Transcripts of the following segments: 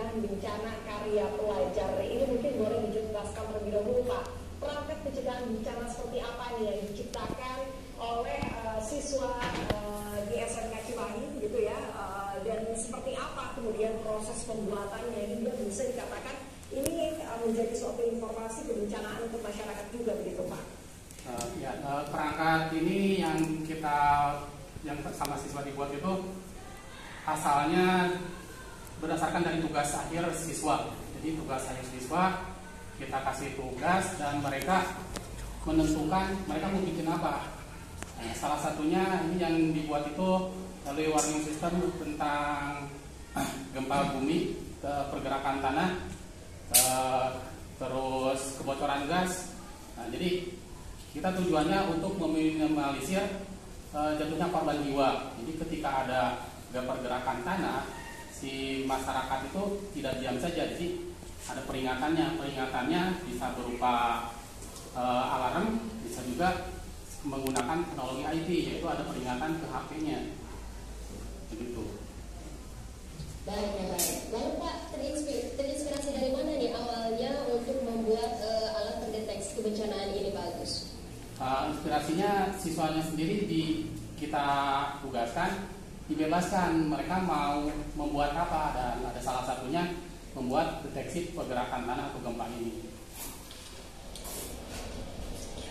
pencegahan bencana karya pelajar. Ini mungkin boleh dijelaskan terlebih dahulu, Pak. Perangkat pencegahan bencana seperti apa nih yang diciptakan oleh siswa di SMK Cimahi gitu ya, dan seperti apa kemudian proses pembuatannya hingga bisa dikatakan ini menjadi suatu informasi kebencanaan untuk masyarakat juga begitu, Pak? Perangkat ini yang sama siswa dibuat itu asalnya berdasarkan dari tugas akhir siswa. Jadi tugas akhir siswa kita kasih tugas dan mereka menentukan mereka mau bikin apa. Nah, salah satunya ini yang dibuat itu early warning system tentang gempa bumi, pergerakan tanah, terus kebocoran gas. Nah, jadi kita tujuannya untuk meminimalisir jatuhnya korban jiwa. Jadi ketika ada pergerakan tanah, si masyarakat itu tidak diam saja. Jadi ada peringatannya. Peringatannya bisa berupa alarm, bisa juga menggunakan teknologi IT, yaitu ada peringatan ke HP-nya. Begitu. Baik. Lalu Pak, terinspirasi dari mana nih awalnya untuk membuat alat pendeteksi kebencanaan ini, Pak Agus? Inspirasinya siswanya sendiri kita tugaskan, dibebaskan mereka mau membuat apa, dan ada salah satunya membuat deteksi pergerakan tanah atau gempa ini.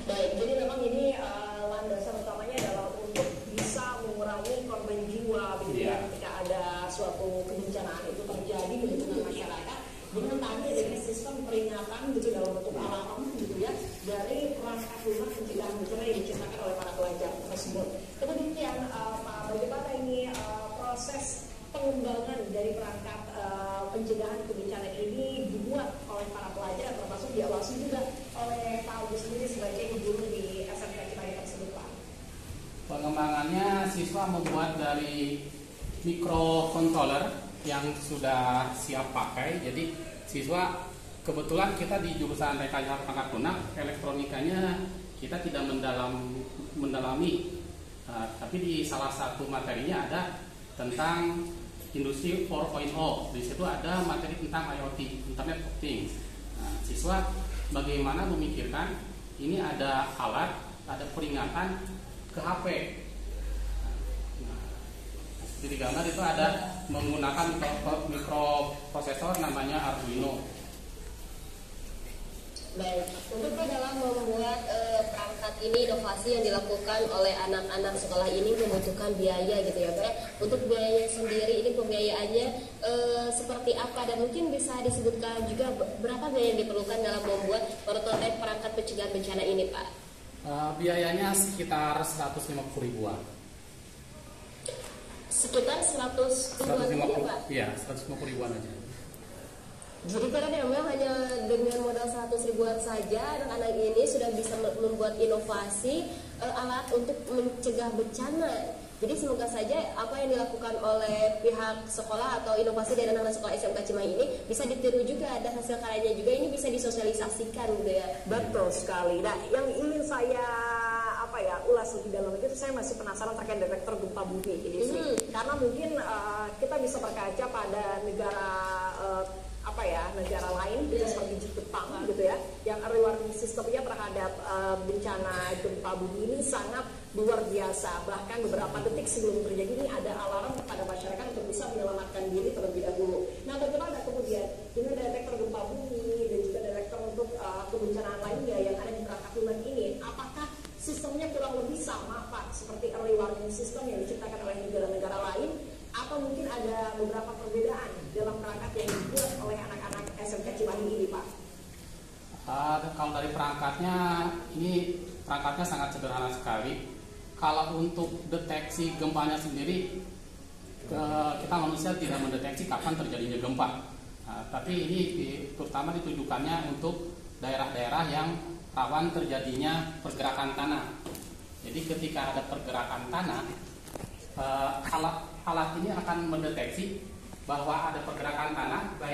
Baik, jadi memang ini landasan utamanya adalah untuk bisa mengurangi korban jiwa begitu ya, ketika ada suatu kebencanaan itu terjadi di lingkungan masyarakat, dengan tadi adanya sistem peringatan gitu dalam bentuk alarm gitu ya dari perangkat lunak pencegahan bencana yang diciptakan oleh para pelajar tersebut. Kemudian Pak, bagaimana ini proses pengembangan dari perangkat pencegahan kebencanaan ini dibuat oleh para pelajar, termasuk diawasi juga oleh Pak Agus sendiri sebagai guru di SMK Cimahi tersebut, Pak? Pengembangannya siswa membuat dari microcontroller yang sudah siap pakai. Jadi siswa, kebetulan kita di jurusan rekayasa perangkat lunak, elektronikanya kita tidak mendalami, tapi di salah satu materinya ada tentang industri 4.0. Di situ ada materi tentang IoT, Internet of Things. Nah, siswa bagaimana memikirkan ini ada alat, ada peringatan ke HP. Di gambar itu ada menggunakan mikroprosesor namanya Arduino. Baik, untuk dalam membuat perangkat ini, inovasi yang dilakukan oleh anak-anak sekolah ini membutuhkan biaya gitu ya Pak. Untuk biaya sendiri ini pembiayaannya seperti apa, dan mungkin bisa disebutkan juga berapa biaya yang diperlukan dalam membuat prototipe perangkat pencegahan bencana ini, Pak? Biayanya sekitar 150 ribuan. Sekitar 100 ribuan aja, Pak? Iya, 150 ribuan aja. Jadi karena memang hanya dengan modal 100 ribuan saja anak-anak ini sudah bisa membuat inovasi alat untuk mencegah bencana. Jadi semoga saja apa yang dilakukan oleh pihak sekolah atau inovasi dari anak-anak sekolah SMK Cimahi ini bisa ditiru juga, dan hasil karyanya juga ini bisa disosialisasikan gitu ya. Betul sekali. Nah, yang ingin saya ulas lebih dalam itu, saya masih penasaran terkait detektor gempa bumi ini sih. Karena mungkin kita bisa berkaca pada negara negara lain gitu, seperti Jepang gitu ya, yang early warning sistemnya terhadap bencana gempa bumi ini sangat luar biasa. Bahkan beberapa detik sebelum terjadi ini ada alarm kepada masyarakat untuk bisa menyelamatkan diri terlebih dahulu. Nah, bagaimana kemudian dengan detektor gempa bumi dan juga detektor untuk kebencanaan lainnya yang ada di perangkat lunak ini, apakah sistemnya kurang lebih sama, Pak, seperti early warning system yang diciptakan oleh negara-negara lain, atau mungkin ada beberapa perbedaan dalam perangkat yang dibuat oleh anak-anak SMK Cimahi ini, Pak? Kalau dari perangkatnya, ini perangkatnya sangat sederhana sekali. Kalau untuk deteksi gempanya sendiri, kita manusia tidak mendeteksi kapan terjadinya gempa. Tapi ini terutama ditujukannya untuk daerah-daerah yang rawan terjadinya pergerakan tanah. Jadi ketika ada pergerakan tanah, alat ini akan mendeteksi bahwa ada pergerakan tanah, baik